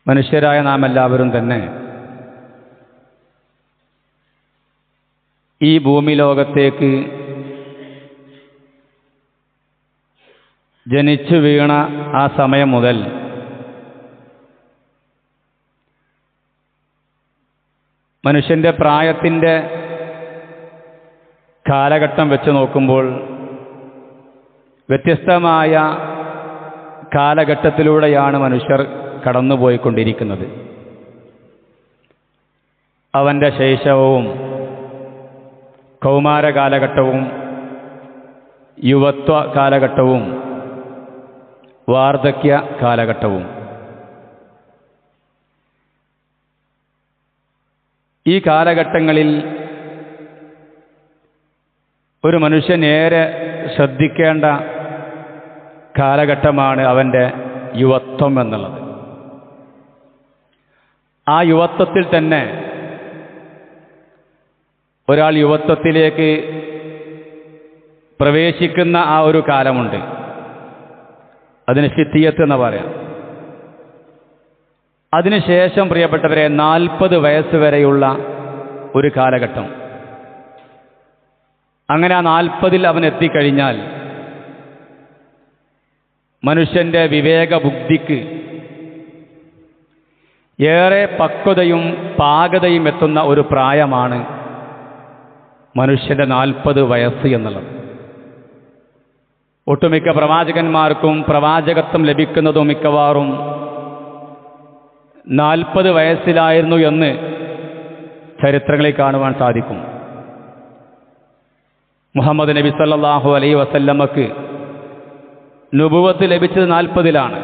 മനുഷ്യരായ നാം എല്ലാവരും തന്നെ ഈ ഭൂമി ലോകത്തേക്ക് ജനിച്ചു വീണ ആ സമയം മുതൽ മനുഷ്യൻ്റെ പ്രായത്തിൻ്റെ കാലഘട്ടം വെച്ച് നോക്കുമ്പോൾ വ്യത്യസ്തമായ കാലഘട്ടത്തിലൂടെയാണ് മനുഷ്യർ കടന്നുപോയിക്കൊണ്ടിരിക്കുന്നത്. അവൻ്റെ ശൈശവവും കൗമാര കാലഘട്ടവും യുവത്വ കാലഘട്ടവും വാർദ്ധക്യ കാലഘട്ടവും. ഈ കാലഘട്ടങ്ങളിൽ ഒരു മനുഷ്യൻ ഏറെ ശ്രദ്ധിക്കേണ്ട കാലഘട്ടമാണ് അവൻ്റെ യുവത്വം എന്നുള്ളത്. ആ യുവത്വത്തിൽ തന്നെ ഒരാൾ യുവത്വത്തിലേക്ക് പ്രവേശിക്കുന്ന ആ ഒരു കാലമുണ്ട്. അതിന് ഫിത്തിയത്ത് എന്ന് പറയാം. അതിനുശേഷം പ്രിയപ്പെട്ടവരെ 40 വയസ്സ് വരെയുള്ള ഒരു കാലഘട്ടം. അങ്ങനെ ആ 40-ൽ അവൻ എത്തിക്കഴിഞ്ഞാൽ മനുഷ്യൻ്റെ വിവേക ബുദ്ധിക്ക് ഏറെ പക്വതയും പാകതയും എത്തുന്ന ഒരു പ്രായമാണ് മനുഷ്യൻ്റെ 40 വയസ്സ് എന്നുള്ളത്. ഒട്ടുമിക്ക പ്രവാചകന്മാർക്കും പ്രവാചകത്വം ലഭിക്കുന്നതും മിക്കവാറും 40 വയസ്സിലായിരുന്നു എന്ന് ചരിത്രങ്ങളിൽ കാണുവാൻ സാധിക്കും. മുഹമ്മദ് നബി സല്ലല്ലാഹു അലൈഹി വസല്ലമക്ക് നുബുവത്ത് ലഭിച്ചത് 40-ലാണ്.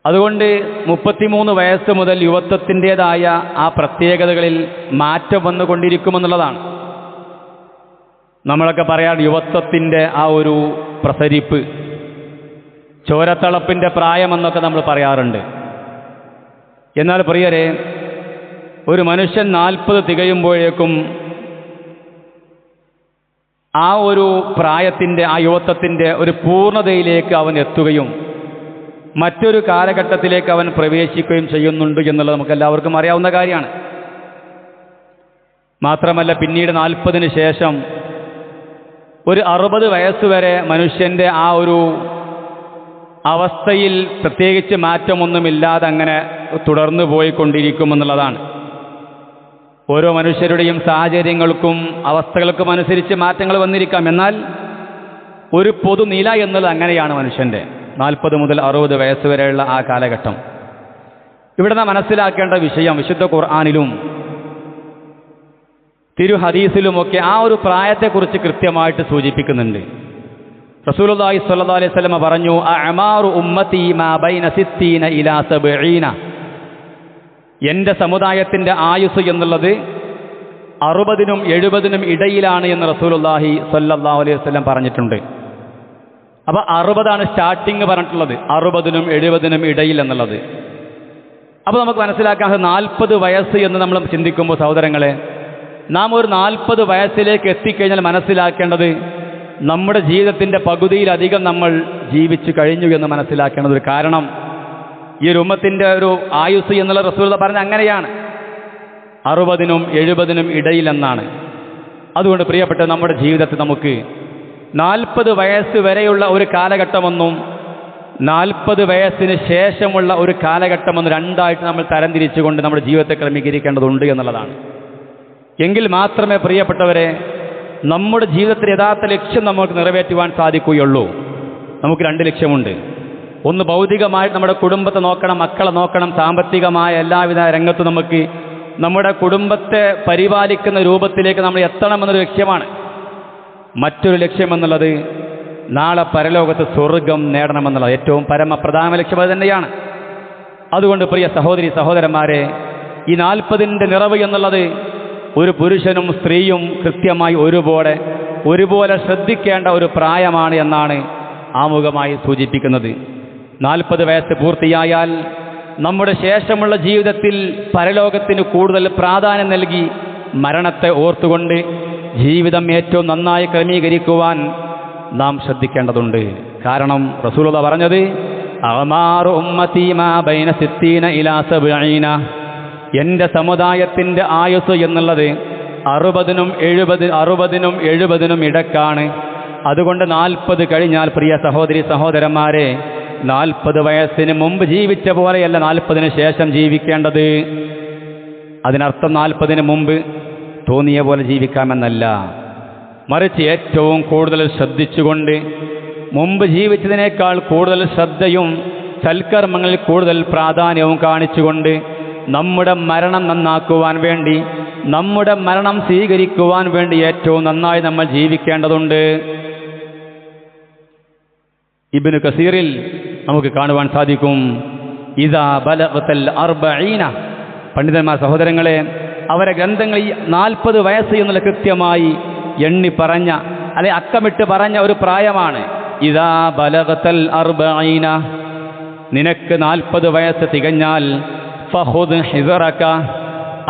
അതുകൊണ്ട് 33 വയസ്സ് മുതൽ യുവത്വത്തിൻ്റെതായ ആ പ്രത്യേകതകളിൽ മാറ്റം വന്നുകൊണ്ടിരിക്കുമെന്നുള്ളതാണ്. നമ്മളൊക്കെ പറയാൻ യുവത്വത്തിൻ്റെ ആ ഒരു പ്രസരിപ്പ്, ചോരത്തളപ്പിൻ്റെ പ്രായമെന്നൊക്കെ നമ്മൾ പറയാറുണ്ട്. എന്നാൽ പ്രിയരെ, ഒരു മനുഷ്യൻ 40 തികയുമ്പോഴേക്കും ആ ഒരു പ്രായത്തിൻ്റെ, ആ യുവത്വത്തിൻ്റെ ഒരു പൂർണ്ണതയിലേക്ക് അവൻ എത്തുകയും മറ്റൊരു കാലഘട്ടത്തിലേക്ക് അവൻ പ്രവേശിക്കുകയും ചെയ്യുന്നുണ്ട് എന്നുള്ളത് നമുക്കെല്ലാവർക്കും അറിയാവുന്ന കാര്യമാണ്. മാത്രമല്ല, പിന്നീട് 40-ന് ശേഷം ഒരു 60 വയസ്സ് വരെ മനുഷ്യൻ്റെ ആ ഒരു അവസ്ഥയിൽ പ്രത്യേകിച്ച് മാറ്റമൊന്നുമില്ലാതെ അങ്ങനെ തുടർന്നു പോയിക്കൊണ്ടിരിക്കുമെന്നുള്ളതാണ്. ഓരോ മനുഷ്യരുടെയും സാഹചര്യങ്ങൾക്കും അവസ്ഥകൾക്കും അനുസരിച്ച് മാറ്റങ്ങൾ വന്നിരിക്കാം. എന്നാൽ ഒരു പൊതുനില എന്നുള്ളത് അങ്ങനെയാണ് മനുഷ്യൻ്റെ 40 മുതൽ 60 വയസ്സ് വരെയുള്ള ആ കാലഘട്ടം. ഇവിടെ നാം മനസ്സിലാക്കേണ്ട വിഷയം, വിശുദ്ധ ഖുർആനിലും തിരു ഹദീസിലുമൊക്കെ ആ ഒരു പ്രായത്തെക്കുറിച്ച് കൃത്യമായിട്ട് സൂചിപ്പിക്കുന്നുണ്ട്. റസൂലുള്ളാഹി സ്വല്ലല്ലാഹു അലൈഹി വസല്ലം പറഞ്ഞു, അഅമാറു ഉമ്മത്തി മാ ബൈന 60 ഇലാ 70. എൻ്റെ സമുദായത്തിൻ്റെ ആയുസ് എന്നുള്ളത് 60-നും 70-നും ഇടയിലാണ് എന്ന് റസൂലുള്ളാഹി സ്വല്ലല്ലാഹു അലൈഹി വസല്ലം പറഞ്ഞിട്ടുണ്ട്. അപ്പോൾ 60-ആണ് സ്റ്റാർട്ടിങ് പറഞ്ഞിട്ടുള്ളത്, 60-നും 70-നും ഇടയിൽ എന്നുള്ളത്. അപ്പോൾ നമുക്ക് മനസ്സിലാക്കാൻ 40 വയസ്സ് എന്ന് നമ്മൾ ചിന്തിക്കുമ്പോൾ സഹോദരങ്ങളെ, നാം ഒരു 40 വയസ്സിലേക്ക് എത്തിക്കഴിഞ്ഞാൽ മനസ്സിലാക്കേണ്ടത് നമ്മുടെ ജീവിതത്തിൻ്റെ പകുതിയിലധികം നമ്മൾ ജീവിച്ചു കഴിഞ്ഞു എന്ന് മനസ്സിലാക്കേണ്ടത്. കാരണം ഈ ഒരു ഉമ്മത്തിൻ്റെ ഒരു ആയുസ് എന്നുള്ള റസൂൽ പറഞ്ഞ അങ്ങനെയാണ്, 60-നും 70-നും ഇടയിലെന്നാണ്. അതുകൊണ്ട് പ്രിയപ്പെട്ട നമ്മുടെ ജീവിതത്തിൽ നമുക്ക് 40 വയസ്സ് വരെയുള്ള ഒരു കാലഘട്ടമെന്നും 40 വയസ്സിന് ശേഷമുള്ള ഒരു കാലഘട്ടമെന്നും രണ്ടായിട്ട് നമ്മൾ തരംതിരിച്ചുകൊണ്ട് നമ്മുടെ ജീവിതത്തെ ക്രമീകരിക്കേണ്ടതുണ്ട് എന്നുള്ളതാണ്. എങ്കിൽ മാത്രമേ പ്രിയപ്പെട്ടവരെ നമ്മുടെ ജീവിതത്തിൽ യഥാർത്ഥ ലക്ഷ്യം നമുക്ക് നിറവേറ്റുവാൻ സാധിക്കുകയുള്ളൂ. നമുക്ക് 2 ലക്ഷ്യമുണ്ട്. ഒന്ന്, ഭൗതികമായിട്ട് നമ്മുടെ കുടുംബത്തെ നോക്കണം, മക്കളെ നോക്കണം, സാമ്പത്തികമായ എല്ലാവിധ രംഗത്തും നമുക്ക് നമ്മുടെ കുടുംബത്തെ പരിപാലിക്കുന്ന രൂപത്തിലേക്ക് നമ്മൾ എത്തണമെന്നൊരു ലക്ഷ്യമാണ്. മറ്റൊരു ലക്ഷ്യമെന്നുള്ളത് നാളെ പരലോകത്ത് സ്വർഗം നേടണമെന്നുള്ളത് ഏറ്റവും പരമപ്രധാന ലക്ഷ്യം അത് തന്നെയാണ്. അതുകൊണ്ട് പ്രിയ സഹോദരി സഹോദരന്മാരെ, ഈ 40-ൻ്റെ നിറവ് എന്നുള്ളത് ഒരു പുരുഷനും സ്ത്രീയും കൃത്യമായി ഒരുപോലെ ശ്രദ്ധിക്കേണ്ട ഒരു പ്രായമാണ് എന്നാണ് ആമുഖമായി സൂചിപ്പിക്കുന്നത്. 40 വയസ്സ് പൂർത്തിയായാൽ നമ്മുടെ ശേഷമുള്ള ജീവിതത്തിൽ പരലോകത്തിന് കൂടുതൽ പ്രാധാന്യം നൽകി മരണത്തെ ഓർത്തുകൊണ്ട് ജീവിതം ഏറ്റവും നന്നായി ക്രമീകരിക്കുവാൻ നാം ശ്രദ്ധിക്കേണ്ടതുണ്ട്. കാരണം റസൂലുള്ളാഹി പറഞ്ഞത്, അഅമാറു ഉമ്മത്തി മാ ബൈന സിത്തീന ഇലാ സബ്ഈന, എൻ്റെ സമുദായത്തിൻ്റെ ആയുസ് എന്നുള്ളത് 60നും 70നും ഇടക്കാണ്. അതുകൊണ്ട് 40 കഴിഞ്ഞാൽ പ്രിയ സഹോദരി സഹോദരന്മാരെ, 40 വയസ്സിന് മുമ്പ് ജീവിച്ച പോലെയല്ല 40ന് ശേഷം ജീവിക്കേണ്ടത്. അതിനർത്ഥം 40ന് മുമ്പ് തോന്നിയ പോലെ ജീവിക്കാമെന്നല്ല, മറിച്ച് ഏറ്റവും കൂടുതൽ ശ്രദ്ധിച്ചുകൊണ്ട് മുമ്പ് ജീവിച്ചതിനേക്കാൾ കൂടുതൽ ശ്രദ്ധയും സൽക്കർമ്മങ്ങളിൽ കൂടുതൽ പ്രാധാന്യവും കാണിച്ചുകൊണ്ട് നമ്മുടെ മരണം നന്നാക്കുവാൻ വേണ്ടി, നമ്മുടെ മരണം സ്വീകരിക്കുവാൻ വേണ്ടി ഏറ്റവും നന്നായി നമ്മൾ ജീവിക്കേണ്ടതുണ്ട്. ഇബ്നു കസീറിൽ നമുക്ക് കാണുവാൻ സാധിക്കും, ഇദാ ബലഗതൽ 40, പണ്ഡിതന്മാർ സഹോദരങ്ങളെ അവരെ ഗ്രന്ഥങ്ങളിൽ 40 വയസ്സ് എന്നുള്ള കൃത്യമായി എണ്ണി പറഞ്ഞ, അല്ലെ അക്കമിട്ട് പറഞ്ഞ ഒരു പ്രായമാണ്. ഇദാ ബലഗതൽ 40, നിനക്ക് 40 വയസ്സ് തികഞ്ഞാൽ ഫഖുദ് ഹിസറക,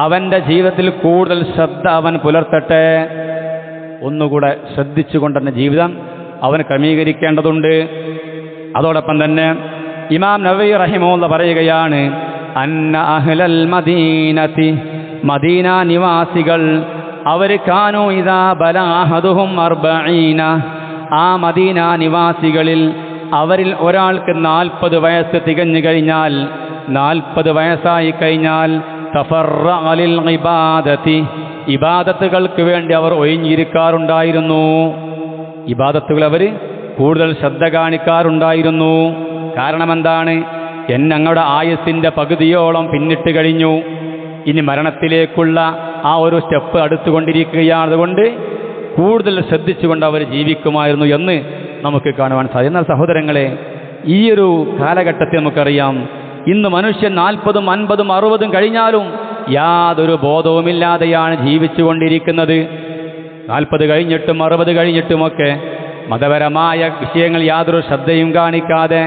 അവൻ്റെ ജീവിതത്തിൽ കൂടുതൽ ശ്രദ്ധ അവൻ പുലർത്തട്ടെ. ഒന്നുകൂടെ ശ്രദ്ധിച്ചുകൊണ്ട് തന്നെ ജീവിതം അവൻ ക്രമീകരിക്കേണ്ടതുണ്ട്. അതോടൊപ്പം തന്നെ ഇമാം നവവി റഹിമഹുല്ലാഹ് പറയുകയാണ്, അന്ന അഹ്ലൽ മദീനതി, മദീന നിവാസികൾ അവർ കാനൂ ഇദാ ബലഅഹദുഹും 40, ആ മദീന നിവാസികളിൽ അവരിൽ ഒരാൾക്ക് 40 വയസ്സ് തികഞ്ഞു കഴിഞ്ഞാൽ, 40 വയസ്സായി കഴിഞ്ഞാൽ തഫറഅ ലിൽ ഇബാദതി, ഇബാദത്തുകൾക്ക് വേണ്ടി അവർ ഒഴിഞ്ഞിരിക്കാറുണ്ടായിരുന്നു. ഇബാദത്തുകൾ അവർ കൂടുതൽ ശ്രദ്ധ കാണിക്കാറുണ്ടായിരുന്നു. കാരണം എന്താണ്? ഞങ്ങളുടെ ആയുസ്സിൻ്റെ പകുതിയോളം പിന്നിട്ട് കഴിഞ്ഞു, ഇനി മരണത്തിലേക്കുള്ള ആ ഒരു സ്റ്റെപ്പ് അടുത്തുകൊണ്ടിരിക്കുകയാണ്. അതുകൊണ്ട് കൂടുതൽ ശ്രദ്ധിച്ചുകൊണ്ട് അവർ ജീവിക്കുമായിരുന്നു എന്ന് നമുക്ക് കാണുവാൻ സാധിക്കും. എന്നാൽ സഹോദരങ്ങളെ, ഈ ഒരു കാലഘട്ടത്തിൽ നമുക്കറിയാം, ഇന്ന് മനുഷ്യൻ 40ഉം 50ഉം 60ഉം കഴിഞ്ഞാലും യാതൊരു ബോധവുമില്ലാതെയാണ് ജീവിച്ചു കൊണ്ടിരിക്കുന്നത്. 40 കഴിഞ്ഞിട്ടും 60 കഴിഞ്ഞിട്ടുമൊക്കെ മതപരമായ വിഷയങ്ങൾ യാതൊരു ശ്രദ്ധയും കാണിക്കാതെ,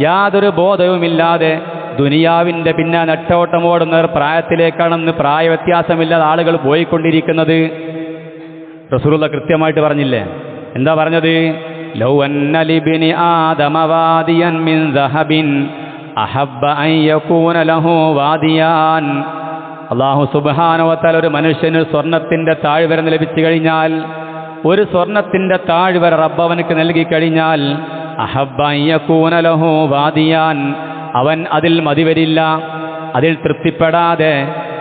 യാതൊരു ബോധവുമില്ലാതെ ദുനിയാവിൻ്റെ പിന്നെ നെട്ടോട്ടമോടുന്ന പ്രായത്തിലേക്കാണെന്ന് പ്രായവ്യത്യാസമില്ലാതെ ആളുകൾ പോയിക്കൊണ്ടിരിക്കുന്നത്. റസൂലുള്ളാഹി കൃത്യമായിട്ട് പറഞ്ഞില്ലേ? എന്താ പറഞ്ഞത്? ലൗ അന്ന ലിബ്നി ആദമ വാദിയൻ മിൻ ദഹബിൻ അഹബ്ബ അൻ യകൂന ലഹു വാദിയാൻ. അല്ലാഹു സുബ്ഹാനഹു വ തആല ഒരു മനുഷ്യന് സ്വർണത്തിൻ്റെ താഴ്വര ലഭിച്ചു കഴിഞ്ഞാൽ, ഒരു സ്വർണത്തിൻ്റെ താഴ്വര റബ്ബ് അവനക്ക് നൽകി കഴിഞ്ഞാൽ, അഹബ്ബ അൻ യകൂന ലഹു വാദിയാൻ, അവൻ അതിൽ മതിവരില്ല, അതിൽ തൃപ്തിപ്പെടാതെ,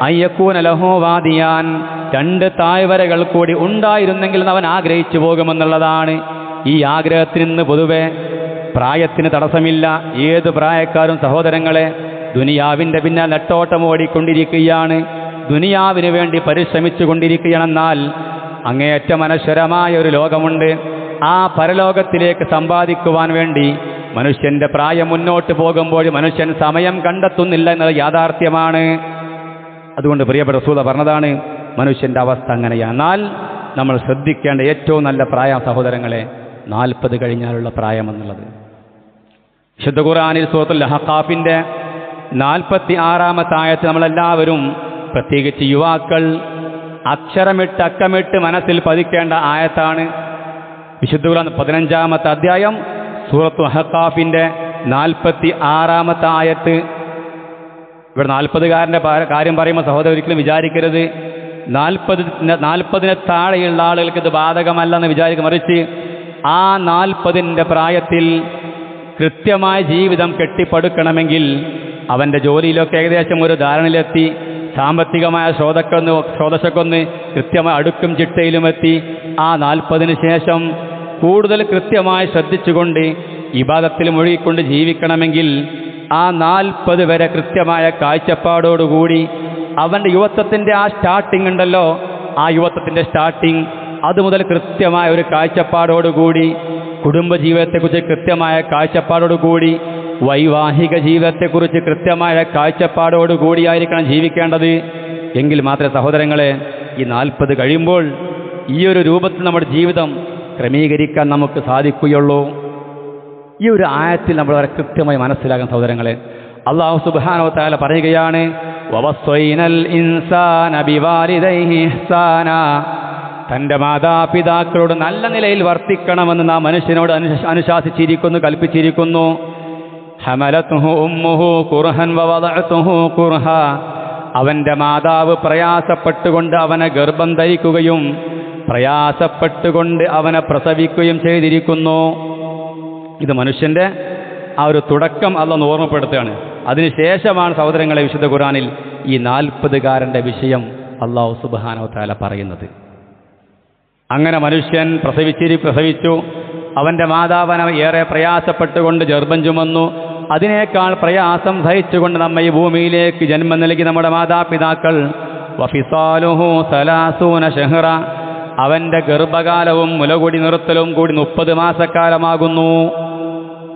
അൻ യകൂന ലഹു വാദിയാൻ, 2 താഴ്വരകൾ കൂടി ഉണ്ടായിരുന്നെങ്കിൽ അവൻ ആഗ്രഹിച്ചു പോകുമെന്നുള്ളതാണ്. ഈ ആഗ്രഹത്തിൽ നിന്ന് പൊതുവെ പ്രായത്തിന് തടസ്സമില്ല. ഏത് പ്രായക്കാരും സഹോദരങ്ങളെ ദുനിയാവിൻ്റെ പിന്നെ നെട്ടോട്ടം ഓടിക്കൊണ്ടിരിക്കുകയാണ്, ദുനിയാവിന് വേണ്ടി പരിശ്രമിച്ചു കൊണ്ടിരിക്കുകയാണെന്നാൽ അങ്ങേയറ്റം അനശ്വരമായ ഒരു ലോകമുണ്ട്. ആ പരലോകത്തിലേക്ക് സമ്പാദിക്കുവാൻ വേണ്ടി മനുഷ്യൻ്റെ പ്രായം മുന്നോട്ട് പോകുമ്പോൾ മനുഷ്യൻ സമയം കണ്ടെത്തുന്നില്ല എന്നത് യാഥാർത്ഥ്യമാണ്. അതുകൊണ്ട് പ്രിയപ്പെട്ട റസൂൽ പറഞ്ഞതാണ്, മനുഷ്യൻ്റെ അവസ്ഥ അങ്ങനെയാണ്. എന്നാൽ നമ്മൾ ശ്രദ്ധിക്കേണ്ട ഏറ്റവും നല്ല പ്രായം സഹോദരങ്ങളെ 40 കഴിഞ്ഞാലുള്ള പ്രായം എന്നുള്ളത്. വിശുദ്ധ ഖുർആനിൽ സൂറത്തുൽ അഹ്ഖാഫിൻ്റെ 46-ാമത്തെ ആയത്ത് നമ്മളെല്ലാവരും, പ്രത്യേകിച്ച് യുവാക്കൾ അക്കമിട്ട് മനസ്സിൽ പതിക്കേണ്ട ആയത്താണ്. വിശുദ്ധ ഖുർആൻ 15-ാമത്തെ അധ്യായം സൂറത്തുൽ അഹ്ഖാഫിൻ്റെ 46-ാമത്തെ ആയത്ത്. ഇവിടെ 40കാരൻ്റെ കാര്യം പറയുമ്പോൾ സഹോദരൻ ഒരിക്കലും വിചാരിക്കരുത് 40-ന് താഴെയുള്ള ആളുകൾക്ക് ഇത് ബാധകമല്ലെന്ന് വിചാരിക്കും. മറിച്ച് ആ 40ൻ്റെ പ്രായത്തിൽ കൃത്യമായ ജീവിതം കെട്ടിപ്പടുക്കണമെങ്കിൽ അവൻ്റെ ജോലിയിലൊക്കെ ഏകദേശം ഒരു ധാരണയിലെത്തി, സാമ്പത്തികമായ സ്രോതസ്സൊക്കെ കൃത്യമായ അടുക്കും ചിട്ടയിലുമെത്തി, ആ 40ന് ശേഷം കൂടുതൽ കൃത്യമായി ശ്രദ്ധിച്ചുകൊണ്ട് ഇബാദത്തിൽ മുഴുകിക്കൊണ്ട് ജീവിക്കണമെങ്കിൽ ആ 40 വരെ കൃത്യമായ കാഴ്ചപ്പാടോടുകൂടി അവൻ്റെ യുവത്വത്തിൻ്റെ ആ സ്റ്റാർട്ടിംഗ് ഉണ്ടല്ലോ, ആ യുവത്വത്തിൻ്റെ സ്റ്റാർട്ടിംഗ് അതുമുതൽ കൃത്യമായ ഒരു കാഴ്ചപ്പാടോടുകൂടി, കുടുംബജീവിതത്തെക്കുറിച്ച് കൃത്യമായ കാഴ്ചപ്പാടോടുകൂടി, വൈവാഹിക ജീവിതത്തെക്കുറിച്ച് കൃത്യമായ കാഴ്ചപ്പാടോടുകൂടിയായിരിക്കണം ജീവിക്കേണ്ടത്. എങ്കിൽ മാത്രമേ സഹോദരങ്ങളെ ഈ 40 കഴിയുമ്പോൾ ഈ ഒരു രൂപത്തിൽ നമ്മുടെ ജീവിതം ക്രമീകരിക്കാൻ നമുക്ക് സാധിക്കുകയുള്ളൂ. ഈ ഒരു ആയത്തിൽ നമ്മൾ വളരെ കൃത്യമായി മനസ്സിലാക്കാൻ സഹോദരങ്ങളെ, അല്ലാഹു സുബ്ഹാനഹു വ തആല പറയുകയാണ്, വവസ്വൈനൽ ഇൻസാന ബിവാലിദൈഹി ഇഹ്സാനാ, തൻ്റെ മാതാപിതാക്കളോട് നല്ല നിലയിൽ വർത്തിക്കണമെന്ന് നാം മനുഷ്യനോട് അനുശാസിച്ചിരിക്കുന്നു, കൽപ്പിച്ചിരിക്കുന്നു. ഹമലതുഹു ഉമ്മുഹു കുർഹൻ വവദഅതുഹു കുർഹ, അവൻ്റെ മാതാവ് പ്രയാസപ്പെട്ടുകൊണ്ട് അവനെ ഗർഭം ധരിക്കുകയും പ്രയാസപ്പെട്ടുകൊണ്ട് അവനെ പ്രസവിക്കുകയും ചെയ്തിരിക്കുന്നു. ഇത് മനുഷ്യൻ്റെ ആ ഒരു തുടക്കം അല്ലാഹു ഓർമ്മപ്പെടുത്തുകയാണ്. അതിനുശേഷമാണ് സഹോദരങ്ങളെ വിശുദ്ധ ഖുർആനിൽ ഈ 40കാരൻ്റെ വിഷയം അല്ലാഹു സുബ്ഹാനഹു വ തആല പറയുന്നത്. അങ്ങനെ മനുഷ്യൻ പ്രസവിച്ചു, അവൻ്റെ മാതാവന ഏറെ പ്രയാസപ്പെട്ടുകൊണ്ട് ഗർഭം ചുമന്നു. അതിനേക്കാൾ പ്രയാസം സഹിച്ചുകൊണ്ട് നമ്മെ ഈ ഭൂമിയിലേക്ക് ജന്മം നൽകി നമ്മുടെ മാതാപിതാക്കൾ. വഫിസാലുഹു 30 ശഹ്റ, അവൻ്റെ ഗർഭകാലവും മുലകുടി നിർത്തലും കൂടി 30 മാസക്കാലമാകുന്നു.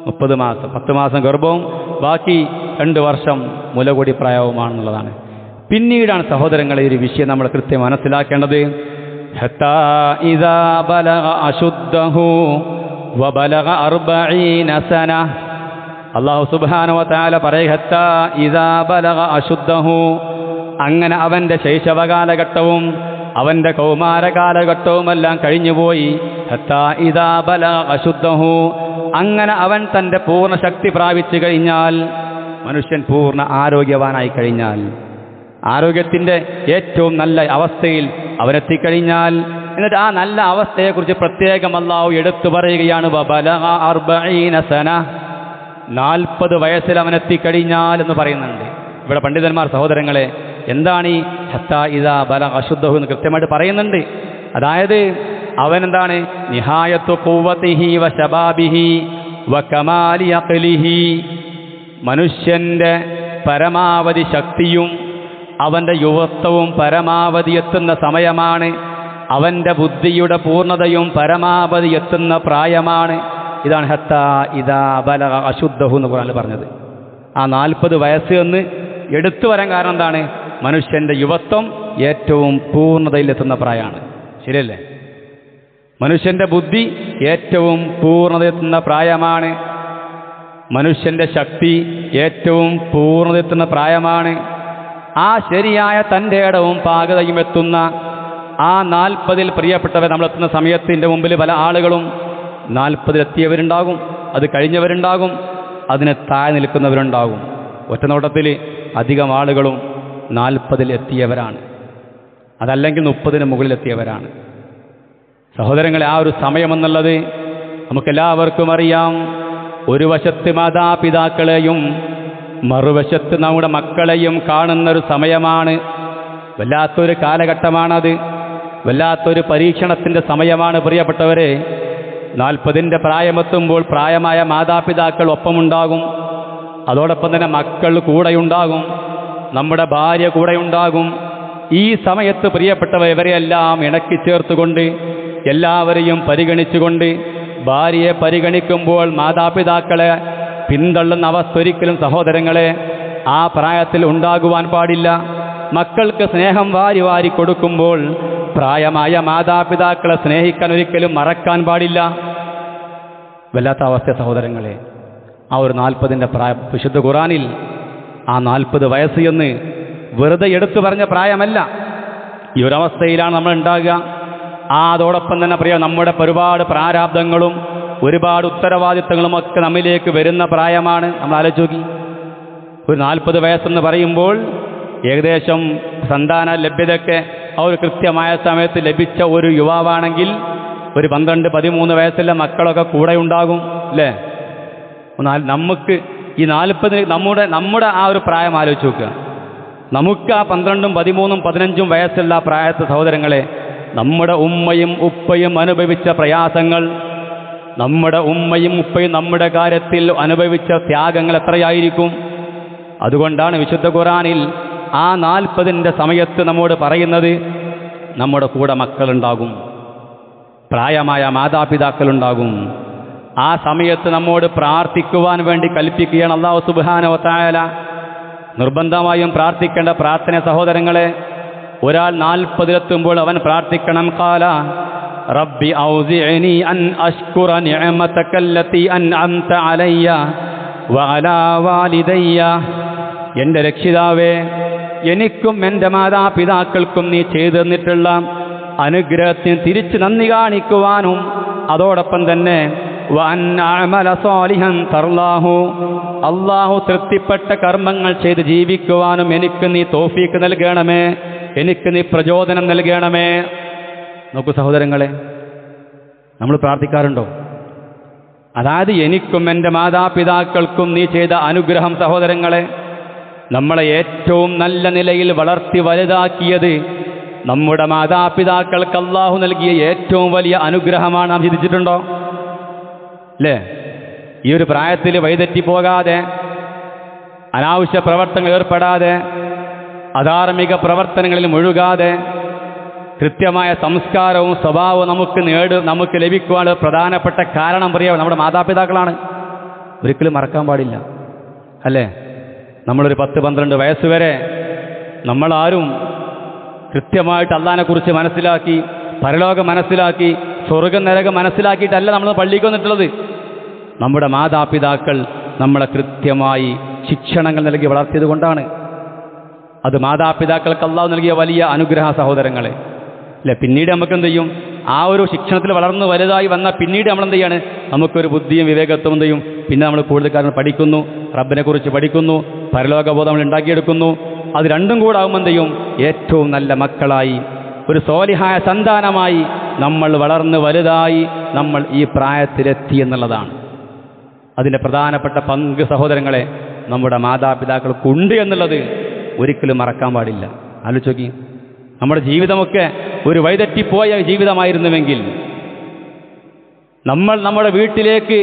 30 മാസം, 10 മാസം ഗർഭവും ബാക്കി 2 വർഷം മുലകുടി പ്രായവുമാണെന്നുള്ളതാണ്. പിന്നീടാണ് സഹോദരങ്ങളെ ഒരു വിഷയം നമ്മൾ കൃത്യം മനസ്സിലാക്കേണ്ടത്. ഹത്താ ഇദാ ബലഗ അശുദ്ധഹു വബലഗ 40 സന, അല്ലാഹു സുബ്ഹാനഹു വ തആല പറയ ഹത്താ ഇദാ ബലഗ അശുദ്ധഹു, അങ്ങനെ അവൻ്റെ ശൈശവകാലഘട്ടവും അവൻ്റെ കൗമാരകാലഘട്ടവുമെല്ലാം കഴിഞ്ഞുപോയി. ഹത്താ ഇദാ ബലഗ അശുദ്ധഹു, അങ്ങനെ അവൻ തൻ്റെ പൂർണ്ണ ശക്തി പ്രാപിച്ചു കഴിഞ്ഞാൽ, മനുഷ്യൻ പൂർണ്ണ ആരോഗ്യവാനായി കഴിഞ്ഞാൽ, ആരോഗ്യത്തിൻ്റെ ഏറ്റവും നല്ല അവസ്ഥയിൽ അവനെത്തിക്കഴിഞ്ഞാൽ, എന്നിട്ട് ആ നല്ല അവസ്ഥയെക്കുറിച്ച് പ്രത്യേകം അല്ലാഹു എടുത്തു പറയുകയാണ്. വബലഗ 40 സന, 40 വയസ്സിൽ അവനെത്തിക്കഴിഞ്ഞാൽ എന്ന് പറയുന്നുണ്ട്. ഇവിടെ പണ്ഡിതന്മാർ സഹോദരങ്ങളെ എന്താണ് ഈ ഹത്താ ഇദാ ബലഗ അശുദ്ധഹു എന്ന് കൃത്യമായിട്ട് പറയുന്നുണ്ട്. അതായത് അവനെന്താണ് നിഹായത്തു ഖുവ്വതിഹി വ ശബാബിഹി വ കമാലി അഖ്ലിഹി, മനുഷ്യൻ്റെ പരമാവധി ശക്തിയും അവൻ്റെ യുവത്വവും പരമാവധി എത്തുന്ന സമയമാണ്. അവൻ്റെ ബുദ്ധിയുടെ പൂർണ്ണതയും പരമാവധി എത്തുന്ന പ്രായമാണ്. ഇതാണ് ഹത്താ ഇദാ ബലഗ അശുദ്ധഹു എന്ന് ഖുർആനിൽ പറഞ്ഞത്. ആ 40 വയസ്സ് എന്ന് എടുത്തു വരാൻ കാരണം എന്താണ്? മനുഷ്യൻ്റെ യുവത്വം ഏറ്റവും പൂർണ്ണതയിലെത്തുന്ന പ്രായമാണ്. ശരിയല്ലേ? മനുഷ്യൻ്റെ ബുദ്ധി ഏറ്റവും പൂർണ്ണതയെത്തുന്ന പ്രായമാണ്. മനുഷ്യൻ്റെ ശക്തി ഏറ്റവും പൂർണ്ണതയെത്തുന്ന പ്രായമാണ്. ആ ശരിയായ തൻ്റെ ഇടവും പാകതയും എത്തുന്ന ആ 40 പ്രിയപ്പെട്ടവർ നമ്മളെത്തുന്ന സമയത്തിൻ്റെ മുമ്പിൽ പല ആളുകളും 40 എത്തിയവരുണ്ടാകും, അത് കഴിഞ്ഞവരുണ്ടാകും, അതിന് താഴെ നിൽക്കുന്നവരുണ്ടാകും. ഒറ്റനോട്ടത്തിൽ അധികം ആളുകളും 40 എത്തിയവരാണ്, അതല്ലെങ്കിൽ 30 മുകളിലെത്തിയവരാണ്. സഹോദരങ്ങളെ, ആ ഒരു സമയമെന്നുള്ളത് നമുക്കെല്ലാവർക്കും അറിയാം. ഒരു വശത്ത് മാതാപിതാക്കളെയും മറുവശത്ത് നമ്മുടെ മക്കളെയും കാണുന്നൊരു സമയമാണ്. വല്ലാത്തൊരു കാലഘട്ടമാണത്, വല്ലാത്തൊരു പരീക്ഷണത്തിൻ്റെ സമയമാണ് പ്രിയപ്പെട്ടവരെ. 40 പ്രായമെത്തുമ്പോൾ പ്രായമായ മാതാപിതാക്കൾ ഒപ്പമുണ്ടാകും, അതോടൊപ്പം തന്നെ മക്കൾ കൂടെയുണ്ടാകും, നമ്മുടെ ഭാര്യ കൂടെയുണ്ടാകും. ഈ സമയത്ത് പ്രിയപ്പെട്ടവ ഇവരെയെല്ലാം ഇണക്കി ചേർത്തുകൊണ്ട് എല്ലാവരെയും പരിഗണിച്ചുകൊണ്ട്, ഭാര്യയെ പരിഗണിക്കുമ്പോൾ മാതാപിതാക്കളെ പിന്തള്ളുന്ന അവസ്ഥ ഒരിക്കലും സഹോദരങ്ങളെ ആ പ്രായത്തിൽ ഉണ്ടാകുവാൻ പാടില്ല. മക്കൾക്ക് സ്നേഹം വാരി വാരി കൊടുക്കുമ്പോൾ പ്രായമായ മാതാപിതാക്കളെ സ്നേഹിക്കാൻ ഒരിക്കലും മറക്കാൻ പാടില്ല. വല്ലാത്ത അവസ്ഥ സഹോദരങ്ങളെ. ആ ഒരു 40 പ്രായം വിശുദ്ധ ഖുർആനിൽ ആ 40 വയസ്സ് എന്ന് വെറുതെ എടുത്തു പറഞ്ഞ പ്രായമല്ല. ഈ ഒരവസ്ഥയിലാണ് നമ്മൾ ഉണ്ടാകുക. അതോടൊപ്പം തന്നെ നമ്മുടെ ഒരുപാട് പ്രാരാബ്ദങ്ങളും ഒരുപാട് ഉത്തരവാദിത്തങ്ങളും ഒക്കെ നമ്മിലേക്ക് വരുന്ന പ്രായമാണ്. നമ്മൾ ആലോചിച്ച് നോക്കി, ഒരു 40 വയസ്സെന്ന് പറയുമ്പോൾ ഏകദേശം സന്താന ലഭ്യതയൊക്കെ ആ ഒരു കൃത്യമായ സമയത്ത് ലഭിച്ച ഒരു യുവാവാണെങ്കിൽ ഒരു 12-13 വയസ്സുള്ള മക്കളൊക്കെ കൂടെ ഉണ്ടാകും, അല്ലേ? നമുക്ക് ഈ 40 നമ്മുടെ ആ ഒരു പ്രായം ആലോചിച്ച് നോക്കുക. നമുക്ക് ആ 12, 13, 15 വയസ്സുള്ള ആ പ്രായത്തെ സഹോദരങ്ങളെ, നമ്മുടെ ഉമ്മയും ഉപ്പയും അനുഭവിച്ച പ്രയാസങ്ങൾ, നമ്മുടെ ഉമ്മയും ഉപ്പയും നമ്മുടെ കാര്യത്തിൽ അനുഭവിച്ച ത്യാഗങ്ങൾ എത്രയായിരിക്കും? അതുകൊണ്ടാണ് വിശുദ്ധ ഖുർആനിൽ ആ 40 സമയത്ത് നമ്മോട് പറയുന്നത്, നമ്മുടെ കൂടെ മക്കളുണ്ടാകും, പ്രായമായ മാതാപിതാക്കളുണ്ടാകും. ആ സമയത്ത് നമ്മോട് പ്രാർത്ഥിക്കുവാൻ വേണ്ടി കൽപ്പിക്കുകയാണ് അല്ലാഹു സുബ്ഹാനഹു വ തആല. നിർബന്ധമായും പ്രാർത്ഥിക്കേണ്ട പ്രാർത്ഥന സഹോദരങ്ങളെ, ഒരാൾ 40 അവൻ പ്രാർത്ഥിക്കണം. ഖാല റബ്ബി ഔസിഅനി അൻ അഷ്കുറ നിഅമതകല്ലതി അൻഅംത അലയ്യ വഅലാ വാലിദയ്യ. എൻ്റെ രക്ഷിതാവേ, എനിക്കും എൻ്റെ മാതാപിതാക്കൾക്കും നീ ചെയ്തു തന്നിട്ടുള്ള അനുഗ്രഹത്തിന് തിരിച്ച് നന്ദി കാണിക്കുവാനും അതോടൊപ്പം തന്നെ വഅൻ അഅമല സാലിഹൻ തർലാഹു, അല്ലാഹു തൃപ്തിപ്പെട്ട കർമ്മങ്ങൾ ചെയ്ത് ജീവിക്കുവാനും എനിക്ക് നീ തൗഫീഖ് നൽകണമേ, എനിക്ക് നീ പ്രചോദനം നൽകണമേ. നോക്കൂ സഹോദരങ്ങളെ, നമ്മൾ പ്രാർത്ഥിക്കാറുണ്ടോ? അതായത് എനിക്കും എൻ്റെ മാതാപിതാക്കൾക്കും നീ ചെയ്ത അനുഗ്രഹം സഹോദരങ്ങളെ, നമ്മളെ ഏറ്റവും നല്ല നിലയിൽ വളർത്തി വലുതാക്കിയത് നമ്മുടെ മാതാപിതാക്കൾക്ക് അല്ലാഹു നൽകിയ ഏറ്റവും വലിയ അനുഗ്രഹമാണ്. നാം ചിന്തിച്ചിട്ടുണ്ടോ? അല്ലേ? ഈ ഒരു പ്രായത്തിൽ വഴിതെറ്റി പോകാതെ, അനാവശ്യ പ്രവർത്തനങ്ങൾ ഏർപ്പെടാതെ, അധാർമിക പ്രവർത്തനങ്ങളിൽ മുഴുകാതെ, കൃത്യമായ സംസ്കാരവും സ്വഭാവവും നമുക്ക് ലഭിക്കുവാനുള്ള പ്രധാനപ്പെട്ട കാരണം പറയാം നമ്മുടെ മാതാപിതാക്കളാണ്. ഒരിക്കലും മറക്കാൻ പാടില്ല, അല്ലേ? നമ്മളൊരു 10-12 വയസ്സ് വരെ നമ്മളാരും കൃത്യമായിട്ട് അള്ളാഹിനെക്കുറിച്ച് മനസ്സിലാക്കി, പരലോകം മനസ്സിലാക്കി, സ്വർഗ്ഗം നരകം മനസ്സിലാക്കിയിട്ടല്ല നമ്മൾ പള്ളിക്ക് വന്നിട്ടുള്ളത്. നമ്മുടെ മാതാപിതാക്കൾ നമ്മളെ കൃത്യമായി ശിക്ഷണങ്ങൾ നൽകി വളർത്തിയത് കൊണ്ടാണ്. അത് മാതാപിതാക്കൾക്ക് അല്ലാഹു നൽകിയ വലിയ അനുഗ്രഹ സഹോദരങ്ങളെ, അല്ലേ? പിന്നീട് നമുക്ക് എന്ത് ചെയ്യും? ആ ഒരു ശിക്ഷണത്തിൽ വളർന്നു വലുതായി വന്നാൽ പിന്നീട് നമ്മളെന്ത് ചെയ്യാണ്? നമുക്കൊരു ബുദ്ധിയും വിവേകത്വം എന്ത് ചെയ്യും? പിന്നെ നമ്മൾ കൂടുതൽ കാര്യങ്ങൾ പഠിക്കുന്നു, റബ്ബിനെക്കുറിച്ച് പഠിക്കുന്നു, പരലോകബോധം നമ്മൾ ഉണ്ടാക്കിയെടുക്കുന്നു. അത് രണ്ടും കൂടെ ആകുമ്പോൾ എന്ത് ചെയ്യും? ഏറ്റവും നല്ല മക്കളായി, ഒരു സ്വാലിഹായ സന്താനമായി നമ്മൾ വളർന്ന് വലുതായി നമ്മൾ ഈ പ്രായത്തിലെത്തി എന്നുള്ളതാണ്. അതിൻ്റെ പ്രധാനപ്പെട്ട പങ്ക് സഹോദരങ്ങളെ നമ്മുടെ മാതാപിതാക്കൾക്കുണ്ട് എന്നുള്ളത് ഒരിക്കലും മറക്കാൻ പാടില്ല. ആലോചിച്ച് നോക്കി, നമ്മുടെ ജീവിതമൊക്കെ ഒരു വഴിതെറ്റിപ്പോയ ജീവിതമായിരുന്നുവെങ്കിൽ, നമ്മൾ നമ്മുടെ വീട്ടിലേക്ക്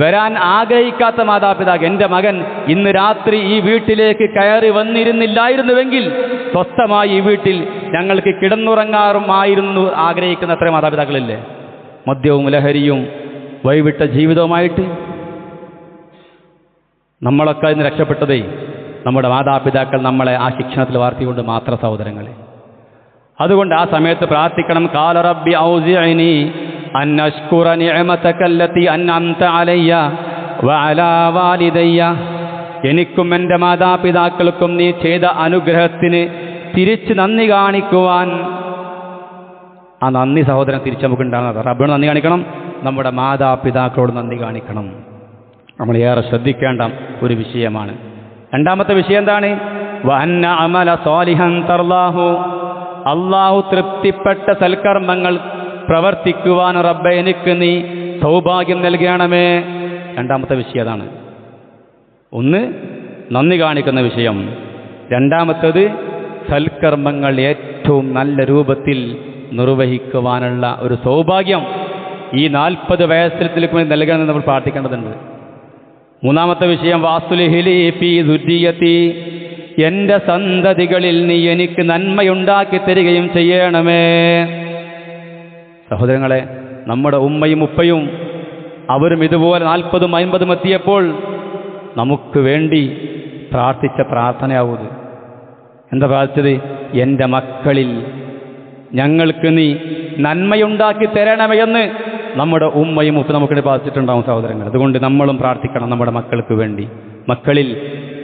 വരാൻ ആഗ്രഹിക്കാത്ത മാതാപിതാക്കൾ, എൻ്റെ മകൻ ഇന്ന് രാത്രി ഈ വീട്ടിലേക്ക് കയറി വന്നിരുന്നില്ലായിരുന്നുവെങ്കിൽ സ്വസ്ഥമായി ഈ വീട്ടിൽ ഞങ്ങൾക്ക് കിടന്നുറങ്ങാറുമായിരുന്നു ആഗ്രഹിക്കുന്ന അത്ര മാതാപിതാക്കളില്ലേ? മദ്യവും ലഹരിയും വഴിവിട്ട ജീവിതവുമായിട്ട് നമ്മളൊക്കെ ഇന്ന് രക്ഷപ്പെട്ടതേ നമ്മുടെ മാതാപിതാക്കൾ നമ്മളെ ആ ശിക്ഷണത്തിൽ വാർത്തിക്കൊണ്ട് മാത്രം സഹോദരങ്ങളെ. അതുകൊണ്ട് ആ സമയത്ത് പ്രാർത്ഥിക്കണം. ഖാല റബ്ബി ഔസിഅനി അൻ അശ്കുറ നിഅമതക അല്ലതി അൻഅംത അലയ്യ വഅലാ വാലിദയ്യ, എനിക്കും എൻ്റെ മാതാപിതാക്കൾക്കും നീ ചെയ്ത അനുഗ്രഹത്തിന് തിരിച്ച് നന്ദി കാണിക്കുവാൻ. ആ നന്ദി സഹോദരൻ തിരിച്ച് നമുക്ക് ഉണ്ടാകുന്നത് റബ്ബിനോട് നന്ദി കാണിക്കണം, നമ്മുടെ മാതാപിതാക്കളോട് നന്ദി കാണിക്കണം. നമ്മൾ ഏറെ ശ്രദ്ധിക്കേണ്ട ഒരു വിഷയമാണ്. രണ്ടാമത്തെ വിഷയം എന്താണ്? വഅന്ന അമല സാലിഹൻ തർലാഹു, അല്ലാഹു തൃപ്തിപ്പെട്ട സൽക്കർമ്മങ്ങൾ പ്രവർത്തിക്കുവാൻ റബ്ബേ എനിക്ക് നീ സൗഭാഗ്യം നൽകണമേ. രണ്ടാമത്തെ വിഷയം അതാണ്. ഒന്ന് നന്ദി കാണിക്കുന്ന വിഷയം, രണ്ടാമത്തേത് സൽക്കർമ്മങ്ങൾ ഏറ്റവും നല്ല രൂപത്തിൽ നിർവഹിക്കുവാനുള്ള ഒരു സൗഭാഗ്യം ഈ 40 വയസ്സിലേക്ക് നൽകണമെന്ന് നമ്മൾ പ്രാർത്ഥിക്കേണ്ടതുണ്ട്. മൂന്നാമത്തെ വിഷയം വാസ്തുലിഹിലി ഫീ ദുർരിയതി, എൻ്റെ സന്തതികളിൽ നീ എനിക്ക് നന്മയുണ്ടാക്കി തരികയും ചെയ്യണമേ. സഹോദരങ്ങളെ, നമ്മുടെ ഉമ്മയും ഉപ്പയും അവരും ഇതുപോലെ 40ഉം 50ഉം എത്തിയപ്പോൾ നമുക്ക് വേണ്ടി പ്രാർത്ഥിച്ച പ്രാർത്ഥനയാവൂത്. എന്താ പ്രാർത്ഥിച്ചത്? എൻ്റെ മക്കളിൽ ഞങ്ങൾക്ക് നീ നന്മയുണ്ടാക്കി തരണമേ എന്ന് നമ്മുടെ ഉമ്മയും ഉപ്പ നമുക്ക് പ്രാർത്ഥിച്ചിട്ടുണ്ടാവും സഹോദരങ്ങൾ. അതുകൊണ്ട് നമ്മളും പ്രാർത്ഥിക്കണം നമ്മുടെ മക്കൾക്ക് വേണ്ടി. മക്കളിൽ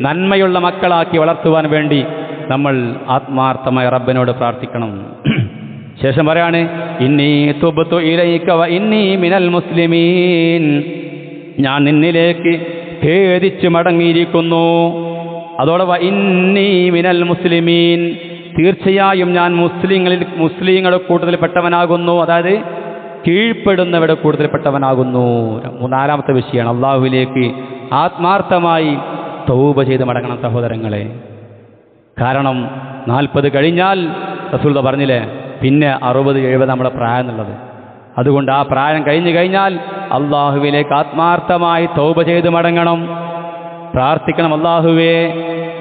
നന്മയുള്ള മക്കളാക്കി വളർത്തുവാൻ വേണ്ടി നമ്മൾ ആത്മാർത്ഥമായ റബ്ബിനോട് പ്രാർത്ഥിക്കണം. ശേഷം പറയാണ്, ഇന്നി തുബ്തു ഇലൈക വ ഇന്നി മിനൽ മുസ്ലിമീൻ, ഞാൻ നിന്നിലേക്ക് ഖേദിച്ച് മടങ്ങിയിരിക്കുന്നു. അതോടെ വ ഇന്നി മിനൽ മുസ്ലിമീൻ, തീർച്ചയായും ഞാൻ മുസ്ലിങ്ങളുടെ കൂട്ടത്തിൽപ്പെട്ടവനാകുന്നു, അതായത് കീഴ്പ്പെടുന്നവരുടെ കൂട്ടത്തിൽപ്പെട്ടവനാകുന്നു. നാലാമത്തെ വിഷയമാണ് അള്ളാഹുവിലേക്ക് ആത്മാർത്ഥമായി തൗബ ചെയ്ത് മടങ്ങണം സഹോദരങ്ങളെ. കാരണം 40 കഴിഞ്ഞാൽ റസൂൽ പറഞ്ഞില്ലേ, പിന്നെ 60-70 നമ്മുടെ പ്രായം എന്നുള്ളത്. അതുകൊണ്ട് ആ പ്രായം കഴിഞ്ഞു കഴിഞ്ഞാൽ അള്ളാഹുവിലേക്ക് ആത്മാർത്ഥമായി തൗബ ചെയ്ത് മടങ്ങണം, പ്രാർത്ഥിക്കണം. അള്ളാഹുവേ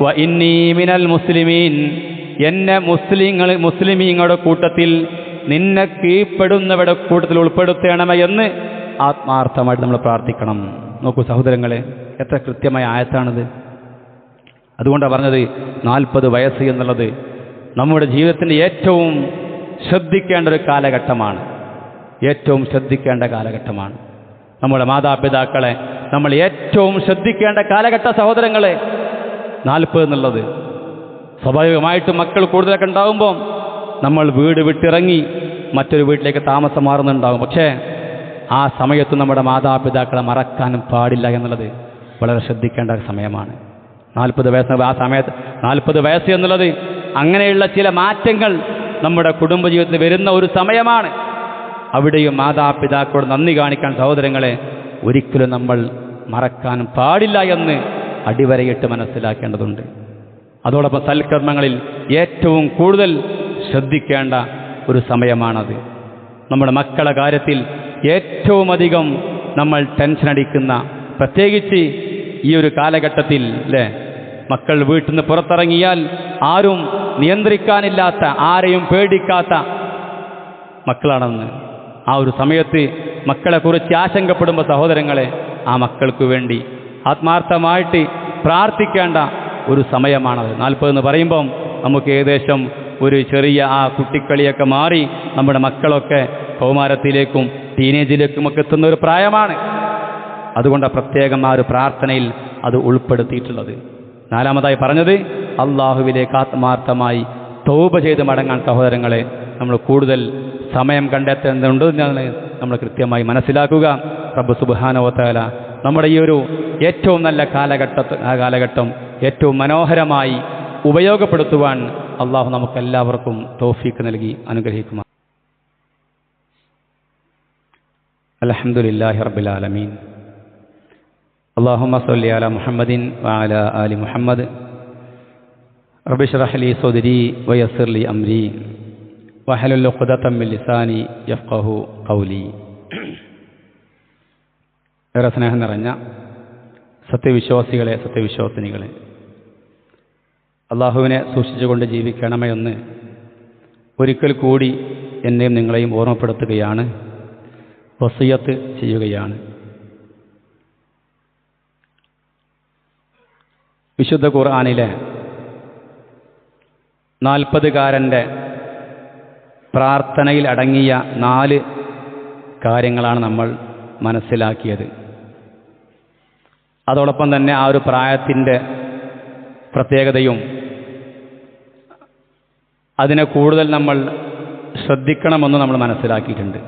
വ ഇന്നി മിനൽ മുസ്ലിമീൻ, എന്നെ മുസ്ലിമീങ്ങളുടെ കൂട്ടത്തിൽ നിന്നെ കീഴ്പ്പെടുന്നവരുടെ കൂട്ടത്തിൽ ഉൾപ്പെടുത്തണമേ എന്ന് ആത്മാർത്ഥമായിട്ട് നമ്മൾ പ്രാർത്ഥിക്കണം. നോക്കൂ സഹോദരങ്ങളെ, എത്ര കൃത്യമായ ആയത്താണിത്. അതുകൊണ്ടാണ് പറഞ്ഞത് 40 വയസ്സ് എന്നുള്ളത് നമ്മുടെ ജീവിതത്തിൻ്റെ ഏറ്റവും ശ്രദ്ധിക്കേണ്ട ഒരു കാലഘട്ടമാണ്. ഏറ്റവും ശ്രദ്ധിക്കേണ്ട കാലഘട്ടമാണ്. നമ്മുടെ മാതാപിതാക്കളെ നമ്മൾ ഏറ്റവും ശ്രദ്ധിക്കേണ്ട കാലഘട്ട സഹോദരങ്ങളെ 40 എന്നുള്ളത്. സ്വാഭാവികമായിട്ടും മക്കൾ കൂടുതലൊക്കെ ഉണ്ടാകുമ്പോൾ നമ്മൾ വീട് വിട്ടിറങ്ങി മറ്റൊരു വീട്ടിലേക്ക് താമസം മാറുന്നുണ്ടാകും. പക്ഷേ ആ സമയത്ത് നമ്മുടെ മാതാപിതാക്കളെ മറക്കാനും പാടില്ല എന്നുള്ളത് വളരെ ശ്രദ്ധിക്കേണ്ട ഒരു സമയമാണ്. 40 വയസ്സ് ആ സമയത്ത് 40 വയസ്സ് എന്നുള്ളത് അങ്ങനെയുള്ള ചില മാറ്റങ്ങൾ നമ്മുടെ കുടുംബജീവിതത്തിൽ വരുന്ന ഒരു സമയമാണ്. അവിടെയും മാതാപിതാക്കളോട് നന്ദി കാണിക്കാൻ സഹോദരങ്ങളെ ഒരിക്കലും നമ്മൾ മറക്കാനും പാടില്ല എന്ന് അടിവരയിട്ട് മനസ്സിലാക്കേണ്ടതുണ്ട്. അതോടൊപ്പം സൽക്കർമ്മങ്ങളിൽ ഏറ്റവും കൂടുതൽ ശ്രദ്ധിക്കേണ്ട ഒരു സമയമാണത്. നമ്മുടെ മക്കളുടെ കാര്യത്തിൽ ഏറ്റവും അധികം നമ്മൾ ടെൻഷൻ അടിക്കുന്ന, പ്രത്യേകിച്ച് ഈ ഒരു കാലഘട്ടത്തിൽ അല്ലേ, മക്കൾ വീട്ടിൽ നിന്ന് പുറത്തിറങ്ങിയാൽ ആരും നിയന്ത്രിക്കാനില്ലാത്ത, ആരെയും പേടിക്കാത്ത മക്കളാണെന്ന് ആ ഒരു സമയത്ത് മക്കളെക്കുറിച്ച് ആശങ്കപ്പെടുമ്പോൾ സഹോദരങ്ങളെ ആ മക്കൾക്ക് വേണ്ടി ആത്മാർത്ഥമായിട്ട് പ്രാർത്ഥിക്കേണ്ട ഒരു സമയമാണത്. 40 എന്ന് പറയുമ്പം നമുക്ക് ഏകദേശം ഒരു ചെറിയ ആ കുട്ടിക്കളിയൊക്കെ മാറി നമ്മുടെ മക്കളൊക്കെ കൗമാരത്തിലേക്കും ടീനേജിലേക്കുമൊക്കെ എത്തുന്ന ഒരു പ്രായമാണ്. അതുകൊണ്ട് പ്രത്യേകം ആ ഒരു പ്രാർത്ഥനയിൽ അത് ഉൾപ്പെടുത്തിയിട്ടുള്ളത്. 4-മതായി പറഞ്ഞത് അള്ളാഹുവിലേക്ക് ആത്മാർത്ഥമായി തൗബ ചെയ്ത് മടങ്ങാൻ സഹോദരങ്ങളെ നമ്മൾ കൂടുതൽ സമയം കണ്ടെത്തേണ്ടതുണ്ടെന്ന് നമ്മൾ കൃത്യമായി മനസ്സിലാക്കുക. റബ്ബ് സുബ്ഹാനഹു വ തആല നമ്മുടെ ഈ ഒരു ഏറ്റവും നല്ല കാലഘട്ടം ഏറ്റവും മനോഹരമായി ഉപയോഗപ്പെടുത്തുവാൻ അള്ളാഹു നമുക്കെല്ലാവർക്കും തൗഫീഖ് നൽകി അനുഗ്രഹിക്കുമാറാകട്ടെ. അൽഹംദുലില്ലാഹി റബ്ബിൽ ആലമീൻ. അല്ലാഹുമ്മ സ്വല്ലി അലാ മുഹമ്മദിൻ വഅലാ ആലി മുഹമ്മദ്. റബ്ബി ഇശ്റഹ് ലി സദ്രി വയസ്സിർ ലി അംരി വഹ്ലുൽ ഉഖ്ദതം മിൻ ലിസാനി യഫ്ഖഹു ഖൗലി. ഏറെ സ്നേഹം നിറഞ്ഞ സത്യവിശ്വാസികളെ, സത്യവിശ്വാസിനികളെ, അള്ളാഹുവിനെ സൂക്ഷിച്ചുകൊണ്ട് ജീവിക്കണമേ എന്ന് ഒരിക്കൽ കൂടി എന്നെയും നിങ്ങളെയും ഓർമ്മപ്പെടുത്തുകയാണ്, വസിയത്ത് ചെയ്യുകയാണ്. വിശുദ്ധ ഖുർആനിലെ 40-കാരൻ്റെ പ്രാർത്ഥനയിൽ അടങ്ങിയ 4 കാര്യങ്ങളാണ് നമ്മൾ മനസ്സിലാക്കിയത്. അതോടൊപ്പം തന്നെ ആ ഒരു പ്രായത്തിൻ്റെ പ്രത്യേകതയും അതിനെ കൂടുതൽ നമ്മൾ ശ്രദ്ധിക്കണമെന്ന് നമ്മൾ മനസ്സിലാക്കിയിട്ടുണ്ട്.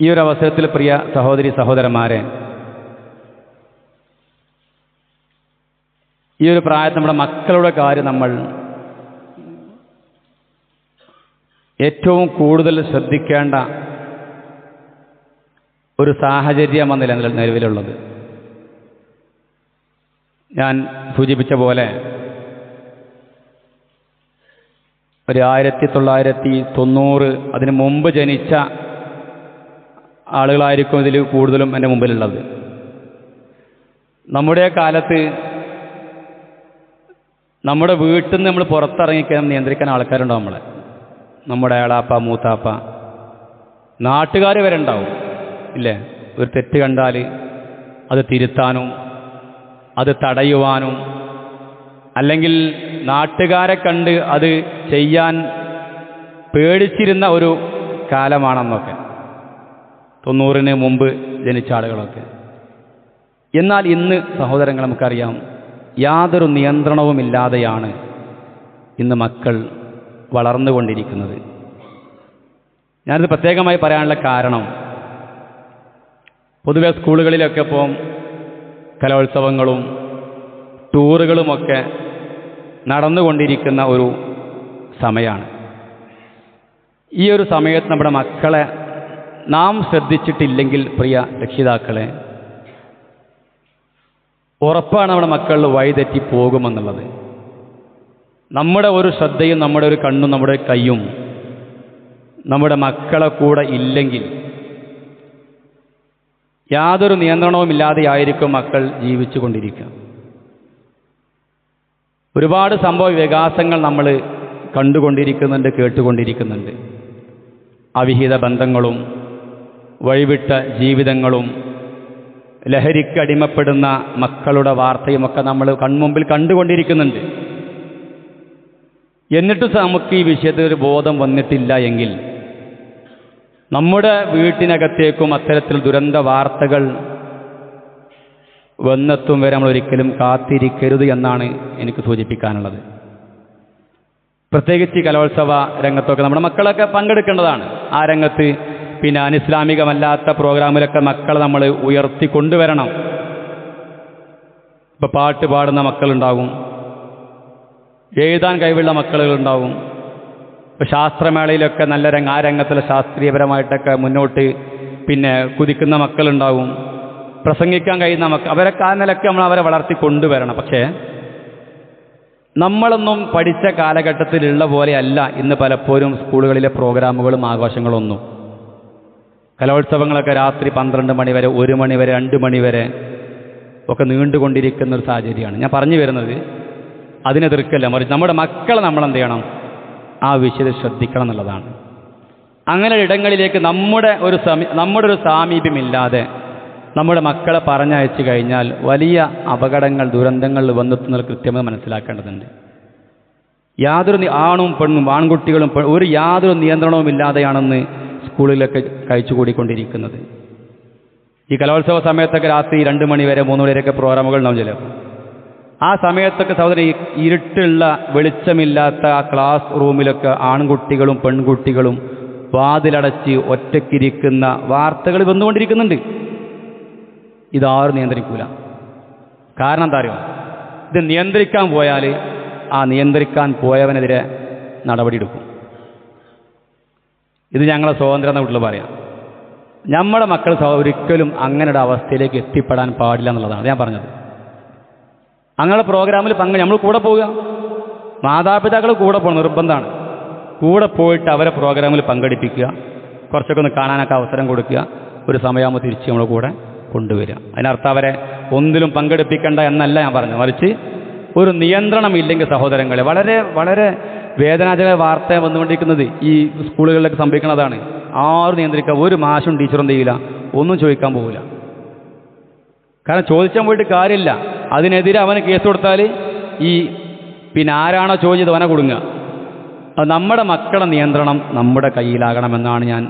ഈ ഒരു അവസരത്തിൽ പ്രിയ സഹോദരി സഹോദരന്മാരെ, ഈ ഒരു പ്രായത്തിൽ നമ്മുടെ മക്കളുടെ കാര്യം നമ്മൾ ഏറ്റവും കൂടുതൽ ശ്രദ്ധിക്കേണ്ട ഒരു സാഹചര്യമാണ് നിലവിലുള്ളത്. ഞാൻ സൂചിപ്പിച്ച പോലെ ഒരു 1990 അതിന് മുമ്പ് ജനിച്ച ആളുകളായിരിക്കും ഇതിൽ കൂടുതലും എൻ്റെ മുമ്പിലുള്ളത്. നമ്മുടെ കാലത്ത് നമ്മുടെ വീട്ടിൽ നിന്ന് നമ്മൾ പുറത്തിറങ്ങിക്കാൻ നിയന്ത്രിക്കാൻ ആൾക്കാരുണ്ടാവും. നമ്മുടെ ഏളാപ്പ, മൂത്താപ്പ, നാട്ടുകാർ വരെ ഉണ്ടാവും ഇല്ലേ? ഒരു തെറ്റ് കണ്ടാൽ അത് തിരുത്താനും അത് തടയുവാനും, അല്ലെങ്കിൽ നാട്ടുകാരെ കണ്ട് അത് ചെയ്യാൻ പേടിച്ചിരുന്ന ഒരു കാലമാണെന്നൊക്കെ 90-ന് മുമ്പ് ജനിച്ച ആളുകളൊക്കെ. എന്നാൽ ഇന്ന് സഹോദരങ്ങൾ നമുക്കറിയാം, യാതൊരു നിയന്ത്രണവുമില്ലാതെയാണ് ഇന്ന് മക്കൾ വളർന്നുകൊണ്ടിരിക്കുന്നത്. ഞാനിത് പ്രത്യേകമായി പറയാനുള്ള കാരണം, പൊതുവെ സ്കൂളുകളിലൊക്കെ ഇപ്പോൾ കലോത്സവങ്ങളും ടൂറുകളുമൊക്കെ നടന്നുകൊണ്ടിരിക്കുന്ന ഒരു സമയമാണ്. ഈ ഒരു സമയത്ത് നമ്മുടെ മക്കളെ നാം ശ്രദ്ധിച്ചിട്ടില്ലെങ്കിൽ പ്രിയ രക്ഷിതാക്കളെ, ഉറപ്പാണ് നമ്മുടെ മക്കൾ വഴിതെറ്റി പോകുമെന്നുള്ളത്. നമ്മുടെ ഒരു ശ്രദ്ധയും നമ്മുടെ ഒരു കണ്ണും നമ്മുടെ കൈയും നമ്മുടെ മക്കളെ കൂടെ ഇല്ലെങ്കിൽ യാതൊരു നിയന്ത്രണവുമില്ലാതെയായിരിക്കും മക്കൾ ജീവിച്ചു കൊണ്ടിരിക്കുക. ഒരുപാട് സംഭവ വികാസങ്ങൾ നമ്മൾ കണ്ടുകൊണ്ടിരിക്കുന്നുണ്ട്, കേട്ടുകൊണ്ടിരിക്കുന്നുണ്ട്. അവിഹിത ബന്ധങ്ങളും വഴിവിട്ട ജീവിതങ്ങളും ലഹരിക്ക് അടിമപ്പെടുന്ന മക്കളുടെ വാർത്തയുമൊക്കെ നമ്മൾ കൺമുമ്പിൽ കണ്ടുകൊണ്ടിരിക്കുന്നുണ്ട്. എന്നിട്ട് നമുക്ക് ഈ വിഷയത്തിൽ ഒരു ബോധം വന്നിട്ടില്ല എങ്കിൽ നമ്മുടെ വീട്ടിനകത്തേക്കും അത്തരത്തിൽ ദുരന്ത വാർത്തകൾ വന്നെത്തും വരെ നമ്മൾ ഒരിക്കലും കാത്തിരിക്കരുത് എന്നാണ് എനിക്ക് സൂചിപ്പിക്കാനുള്ളത്. പ്രത്യേകിച്ച് കലോത്സവ രംഗത്തൊക്കെ നമ്മുടെ മക്കളൊക്കെ പങ്കെടുക്കേണ്ടതാണ്. ആ രംഗത്ത് പിന്നെ അനിസ്ലാമികമല്ലാത്ത പ്രോഗ്രാമിലൊക്കെ മക്കളെ നമ്മൾ ഉയർത്തിക്കൊണ്ടുവരണം. ഇപ്പോൾ പാട്ട് പാടുന്ന മക്കളുണ്ടാകും, എഴുതാൻ കഴിവുള്ള മക്കളുണ്ടാകും. ഇപ്പോൾ ശാസ്ത്രമേളയിലൊക്കെ നല്ല ആ രംഗത്തിലെ ശാസ്ത്രീയപരമായിട്ടൊക്കെ മുന്നോട്ട് പിന്നെ കുതിക്കുന്ന മക്കളുണ്ടാകും, പ്രസംഗിക്കാൻ കഴിയുന്ന അവരൊക്കെ ആ നിലയ്ക്ക് നമ്മൾ അവരെ വളർത്തിക്കൊണ്ടുവരണം. പക്ഷേ നമ്മളൊന്നും പഠിച്ച കാലഘട്ടത്തിലുള്ള പോലെയല്ല ഇന്ന് പലപ്പോഴും സ്കൂളുകളിലെ പ്രോഗ്രാമുകളും ആഘോഷങ്ങളൊന്നും. കലോത്സവങ്ങളൊക്കെ രാത്രി 12 മണി വരെ, 1 മണി വരെ, 2 മണി വരെ ഒക്കെ നീണ്ടുകൊണ്ടിരിക്കുന്ന ഒരു സാഹചര്യമാണ്. ഞാൻ പറഞ്ഞു വരുന്നത് അതിനെ എതിർക്കല്ല, മറിച്ച് നമ്മുടെ മക്കളെ നമ്മളെന്ത് ചെയ്യണം, ആ വിഷയത്തിൽ ശ്രദ്ധിക്കണം എന്നുള്ളതാണ്. അങ്ങനെ ഇടങ്ങളിലേക്ക് നമ്മുടെ ഒരു സാമീപ്യമില്ലാതെ നമ്മുടെ മക്കളെ പറഞ്ഞയച്ചു കഴിഞ്ഞാൽ വലിയ അപകടങ്ങൾ, ദുരന്തങ്ങൾ വന്നെത്തുന്നത് കൃത്യമായി മനസ്സിലാക്കേണ്ടതുണ്ട്. യാതൊരു ആണും പെണ്ണും, ആൺകുട്ടികളും യാതൊരു നിയന്ത്രണവും ഇല്ലാതെയാണെന്ന് സ്കൂളിലൊക്കെ കഴിച്ചുകൂടിക്കൊണ്ടിരിക്കുന്നത്. ഈ കലോത്സവ സമയത്തൊക്കെ രാത്രി 2 മണി വരെ, 3 മണി വരെയൊക്കെ പ്രോഗ്രാമുകൾ ഉണ്ടാവും ചിലപ്പോൾ. ആ സമയത്തൊക്കെ സഹോദരി ഇരുട്ടുള്ള വെളിച്ചമില്ലാത്ത ആ ക്ലാസ് റൂമിലൊക്കെ ആൺകുട്ടികളും പെൺകുട്ടികളും വാതിലടച്ച് ഒറ്റയ്ക്കിരിക്കുന്ന വാർത്തകൾ വന്നുകൊണ്ടിരിക്കുന്നുണ്ട്. ഇതാരും നിയന്ത്രിക്കൂല. കാരണം എന്താ അറിയോ, ഇത് നിയന്ത്രിക്കാൻ പോയാൽ ആ നിയന്ത്രിക്കാൻ പോയവനെതിരെ നടപടിയെടുക്കും. ഇത് ഞങ്ങളെ സ്വാതന്ത്ര്യം എന്ന വീട്ടിൽ പറയാം. നമ്മുടെ മക്കൾ ഒരിക്കലും അങ്ങനെയുടെ അവസ്ഥയിലേക്ക് എത്തിപ്പെടാൻ പാടില്ല എന്നുള്ളതാണ് ഞാൻ പറഞ്ഞത്. അങ്ങനെ പ്രോഗ്രാമിൽ നമ്മൾ കൂടെ പോവുക, മാതാപിതാക്കൾ കൂടെ പോകണം, നിർബന്ധമാണ്. കൂടെ പോയിട്ട് അവരെ പ്രോഗ്രാമിൽ പങ്കെടുപ്പിക്കുക, കുറച്ചൊക്കെ ഒന്ന് കാണാനൊക്കെ അവസരം കൊടുക്കുക, ഒരു സമയമാകുമ്പോൾ തിരിച്ച് നമ്മൾ കൂടെ കൊണ്ടുവരിക. അതിനർത്ഥം അവരെ ഒന്നിലും പങ്കെടുപ്പിക്കേണ്ട എന്നല്ല ഞാൻ പറഞ്ഞത്, മറിച്ച് ഒരു നിയന്ത്രണം ഇല്ലെങ്കിൽ സഹോദരങ്ങളെ വളരെ വളരെ വേദനാജനക വാർത്ത വന്നുകൊണ്ടിരിക്കുന്നത് ഈ സ്കൂളുകളിലൊക്കെ സംഭവിക്കുന്നതാണ്. ആരും നിയന്ത്രിക്കുക, ഒരു മാഷും ടീച്ചറും ചെയ്യില്ല, ഒന്നും ചോദിക്കാൻ പോകില്ല. കാരണം ചോദിച്ചാൽ പോയിട്ട് കാര്യമില്ല, അതിനെതിരെ അവന് കേസ് കൊടുത്താൽ പിന്നെ ആരാണോ ചോദിച്ചത് അവനെ കൊടുങ്ങുക. അത് നമ്മുടെ മക്കളുടെ നിയന്ത്രണം നമ്മുടെ കയ്യിലാകണമെന്നാണ് ഞാൻ